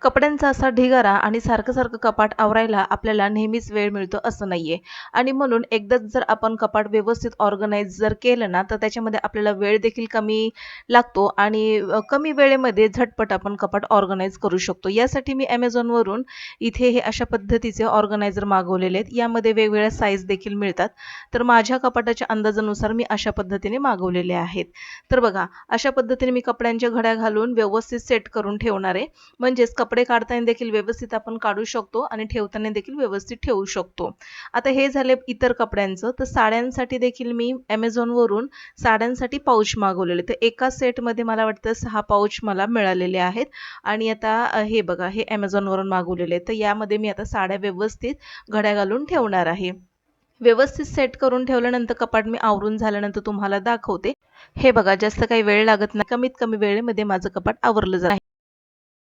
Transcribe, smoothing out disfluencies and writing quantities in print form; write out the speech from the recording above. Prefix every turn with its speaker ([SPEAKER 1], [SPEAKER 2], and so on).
[SPEAKER 1] कपड्यांचा असा ढिगारा आणि सारखं-सारखं कपाट आवरायला आपल्याला नेहमीच वेळ मिळतो असं नाहीये आणि म्हणून एकदाच जर आपण कपाट व्यवस्थित ऑर्गनाइज जर केलं ना, तर त्याच्यामध्ये आपल्याला वेळ देखील कमी लागतो आणि कमी वेळेमध्ये झटपट आपण कपाट ऑर्गनाइज करू शकतो. यासाठी मी Amazonवरून इथे हे अशा पद्धतीचे ऑर्गनायझर मागवलेले आहेत. यामध्ये वेगवेगळ्या साईज देखील मिळतात. तर माझ्या कपाटाच्या अंदाजानुसार मी अशा पद्धतीने मागवलेले आहेत. तर बघा, अशा पद्धतीने मी कपड्यांच्या घड्या घालून व्यवस्थित सेट करून ठेवणार आहे. म्हणजेच कपडे काढताना देखील व्यवस्थित आपण काढू शकतो आणि ठेवताना देखील व्यवस्थित ठेवू शकतो. आता हे झाले इतर कपड्यांचं. तर साड्यांसाठी देखील मी Amazonवरून साड्यांसाठी पाऊच मागवलेले. तर एका सेटमध्ये मला वाटतं 6 पाऊच मला मिळालेले आहेत आणि आता हे बघा, हे Amazonवरून मागवलेले आहेत. तर यामध्ये मी आता साड्या व्यवस्थित घड्या घालून ठेवणार आहे. व्यवस्थित सेट करून ठेवल्यानंतर कपाट मी आवरून झाल्यानंतर तुम्हाला दाखवते. हे बघा, जास्त काही वेळ लागत नाही. कमीत कमी वेळेमध्ये माझं कपाट आवरलं जातं.